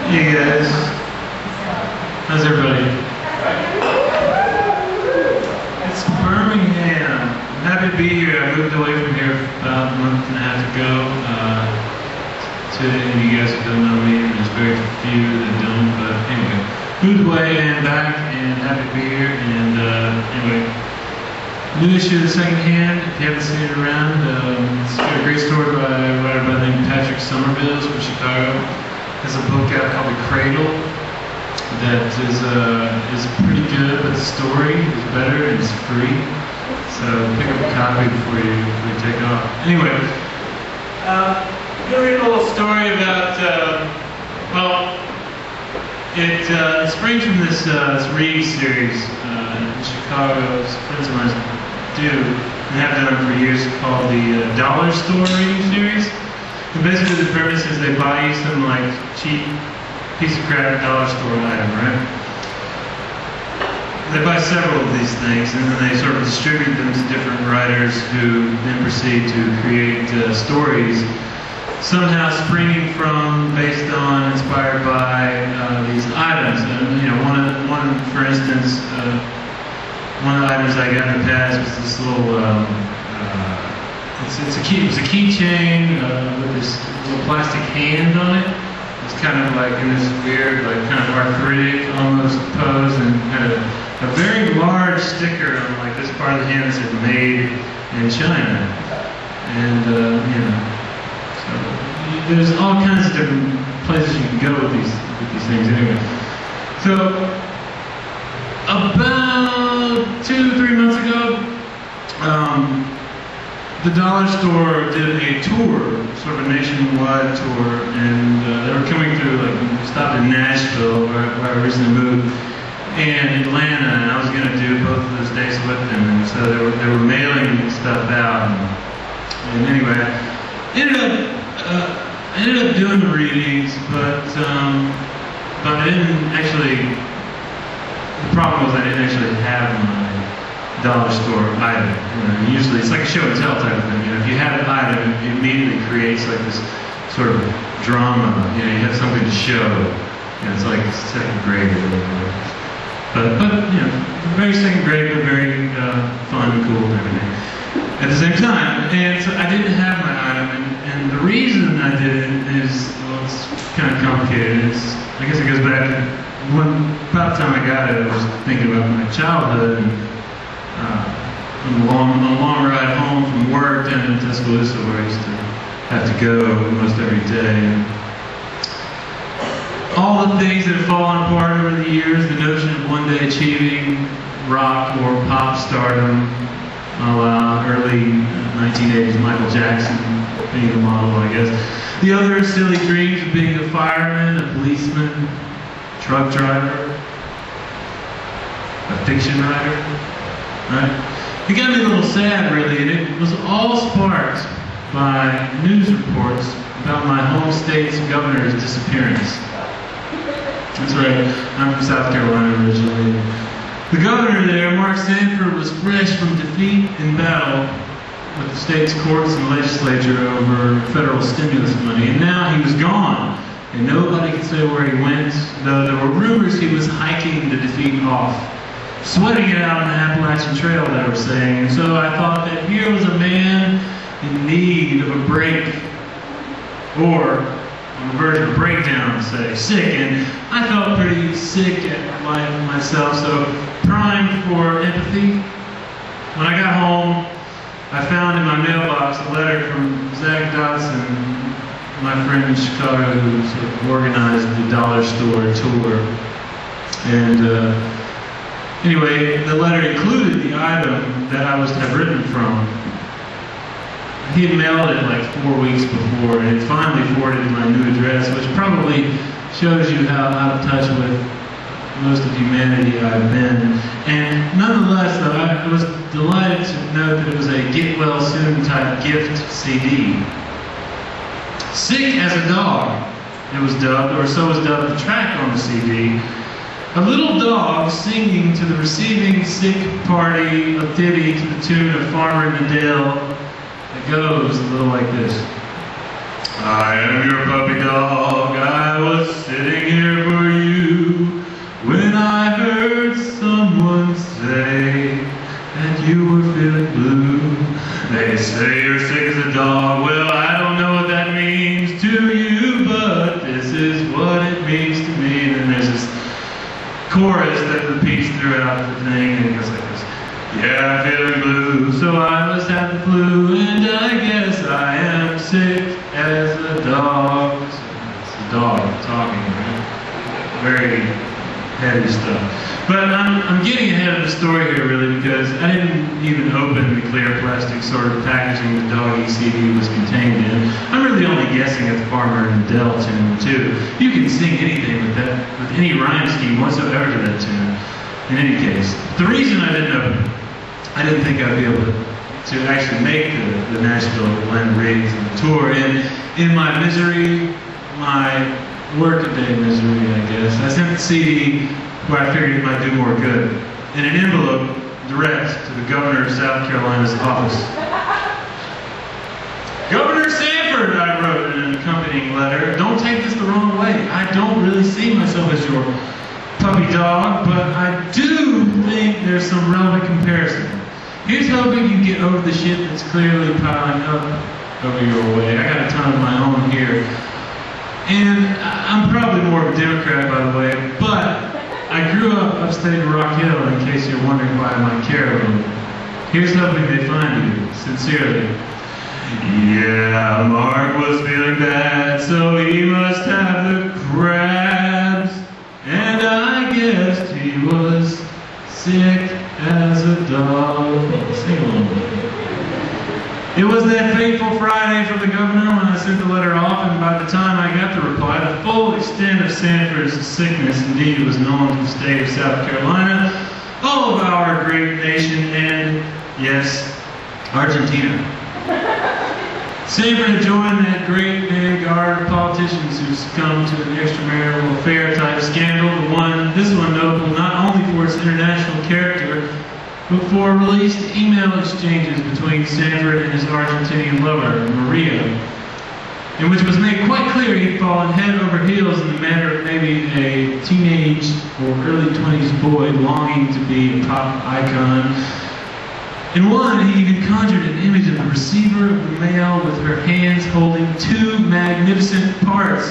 Hey guys, how's everybody? It's Birmingham. I'm happy to be here. I moved away from here about a month and a half ago. To any of you guys who don't know me, there's very few that don't, but anyway, moved away and back and happy to be here. And anyway, new issue of the Second Hand, if you haven't seen it around. It's got a great story by a writer by the name of Patrick Somerville from Chicago. There's a book out called The Cradle that is pretty good, but the story is better and it's free. So pick up a copy before you take off. Anyway, I'm going to read a little story about, it springs from this reading series in Chicago. Friends of mine do and have done it for years, called the Dollar Store reading series. And basically the premise is they buy you some like cheap piece of crap dollar store item, right? They buy several of these things and then they sort of distribute them to different writers who then proceed to create stories, somehow springing from, based on, inspired by these items. And, you know, one for instance, one of the items I got in the past was this little, it was a keychain with this little plastic hand on it. It's kind of like in this weird, like kind of arthritic almost pose, and had a very large sticker on like this part of the hand that said "Made in China." And you know, so there's all kinds of different places you can go with these things. Anyway, so about 2-3 months ago, the Dollar Store did a tour, sort of a nationwide tour, and they were coming through, like, stopped in Nashville, where I recently moved, and Atlanta, and I was going to do both of those days with them, and so they were mailing stuff out, and anyway, I ended up doing the readings, but I didn't actually, the problem was I didn't actually have my dollar store item. You know, usually it's like a show and tell type of thing. You know, if you have an item, it immediately creates like this sort of drama. You know, you have something to show. You know, it's like second grade or whatever. But you know, very second grade, but very fun and cool and everything at the same time. And so I didn't have my item, and the reason I didn't is, well, it's kind of complicated. I guess it goes back to about the time I got it, I was thinking about my childhood and on the long ride home from work down in Tuscaloosa, where I used to have to go almost every day. And all the things that have fallen apart over the years, the notion of one day achieving rock or pop stardom, a la early 1980s Michael Jackson being a model, I guess. The other silly dreams of being a fireman, a policeman, truck driver, a fiction writer. Right? It got me a little sad, really, and it was all sparked by news reports about my home state's governor's disappearance. That's right, I'm from South Carolina originally. The governor there, Mark Sanford, was fresh from defeat in battle with the state's courts and legislature over federal stimulus money, and now he was gone, and nobody could say where he went, though there were rumors he was hiking the defeat off. Sweating it out on the Appalachian Trail, they were saying. And so I thought that here was a man in need of a break, or on the verge of a breakdown, say, sick. And I felt pretty sick at life myself, so primed for empathy. When I got home, I found in my mailbox a letter from Zach Dotson, my friend in Chicago, who sort of organized the Dollar Store tour. And anyway, the letter included the item that I was to have written from. He had mailed it like 4 weeks before, and it finally forwarded to my new address, which probably shows you how out of touch with most of humanity I've been. And nonetheless, though, I was delighted to note that it was a get well soon type gift CD. Sick as a Dog, it was dubbed, or so was dubbed the track on the CD. A little dog singing to the receiving sick party a ditty to the tune of Farmer in the Dale that goes a little like this. I am your puppy dog, I was sitting here for you when I heard someone say that you were feeling blue. They say you're sick as a dog, well I don't know what that means to you, but this is what it means to me. And then there's this chorus that repeats throughout the thing, and it goes like this. Yeah, I'm feeling blue, so I must have the flu, and I guess I am sick as a dog. It's a dog talking, right? Very heavy stuff. But I'm getting ahead of the story here, really, because I didn't even open the clear plastic sort of packaging the doggy CD was contained in. I'm really only guessing at the Farmer and the Dell tune, too. You can sing anything with that, with any rhyme scheme whatsoever to that tune. In any case, the reason I didn't open it, I didn't think I'd be able to actually make the Nashville Glen Riggs and the tour. And in my misery, my workaday misery, I guess, I sent the CD where I figured it might do more good, in an envelope direct to the governor of South Carolina's office. Governor Sanford, I wrote in an accompanying letter, don't take this the wrong way. I don't really see myself as your puppy dog, but I do think there's some relevant comparison. Here's hoping you get over the shit that's clearly piling up over your way. I got a ton of my own here. And I'm probably more of a Democrat, by the way, but I grew up upstate Rock Hill, in case you're wondering why I might care a little. Here's hoping they find you, sincerely. Yeah, Mark was feeling bad, so he must have the crabs. And I guessed he was sick as a dog. Sing along with me. It was that fateful Friday from the governor when I sent the letter off, and by the time I got the reply, the full extent of Sanford's sickness indeed was known to the state of South Carolina, all of our great nation, and, yes, Argentina. Sanford had joined that great big guard of politicians who succumbed to an extramarital affair type scandal, this one notable not only for its international character, but for released email exchanges between Sanford and his Argentinian lover, Maria, in which was made quite clear he'd fallen head over heels in the manner of maybe a teenage or early 20s boy longing to be a pop icon. In one, he even conjured an image of the receiver of the mail with her hands holding two magnificent parts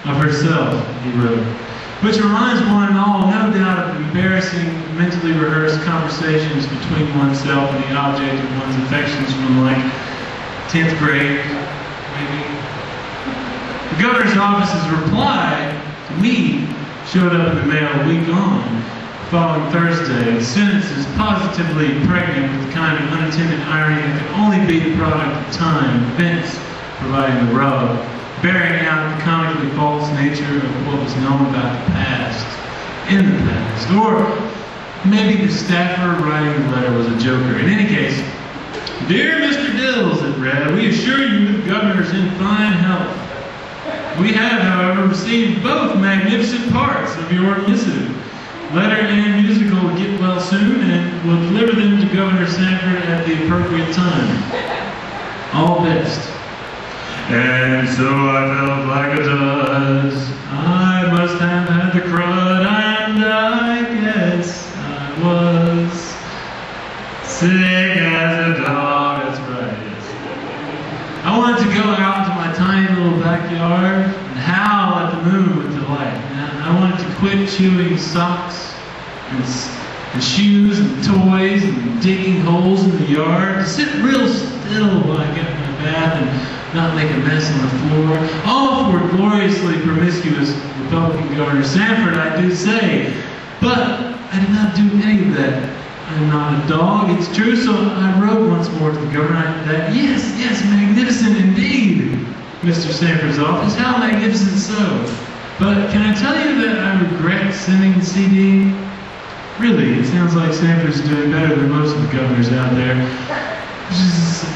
of herself, he wrote. Which reminds one and all, no doubt, of embarrassing, mentally rehearsed conversations between oneself and the object of one's affections from, like, 10th grade, maybe. The governor's office's reply to me showed up in the mail a week on, following Thursday. The sentence is positively pregnant with the kind of unintended irony that can only be the product of time, events providing the rub, bearing out the comically false nature of what was known about the past, in the past. Or maybe the staffer writing the letter was a joker. In any case, Dear Mr. Dills, it read, we assure you the governor's in fine health. We have, however, received both magnificent parts of your missive. Letter and musical will get well soon, and we'll deliver them to Governor Sanford at the appropriate time. All best. And so I felt like a dud. I must have had the crud, and I guess I was sick as a dog. That's right, yes. I wanted to go out into my tiny little backyard and howl at the moon with delight. And I wanted to quit chewing socks and shoes and toys and digging holes in the yard, to sit real still while I get in my bath and not make a mess on the floor. All for gloriously promiscuous Republican Governor Sanford, I do say. But I did not do any of that. I'm not a dog, it's true, so I wrote once more to the governor that, yes, magnificent indeed, Mr. Sanford's office, how magnificent so. But can I tell you that I regret sending the CD? Really, it sounds like Sanford's doing better than most of the governors out there.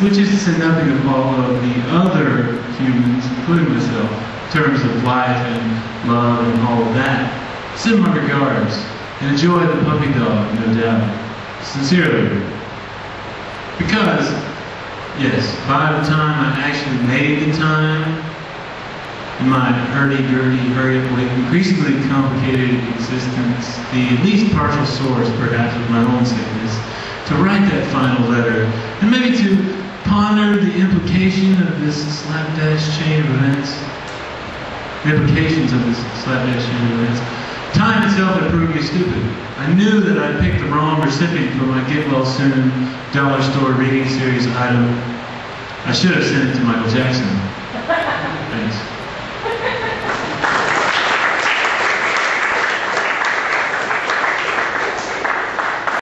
Which is to say nothing of all of the other humans, including myself, in terms of life and love and all of that. Send my regards, and enjoy the puppy dog, no doubt. Sincerely. Because, yes, by the time I actually made the time in my hurdy-gurdy, hurry-up-wait, increasingly complicated existence, the at least partial source, perhaps, of my own sickness, to write that final letter, and maybe to ponder the implication of this slapdash chain of events. The implications of this slapdash chain of events. Time itself had proved me stupid. I knew that I'd picked the wrong recipient for my get-well-soon dollar store reading series item. I should have sent it to Michael Jackson.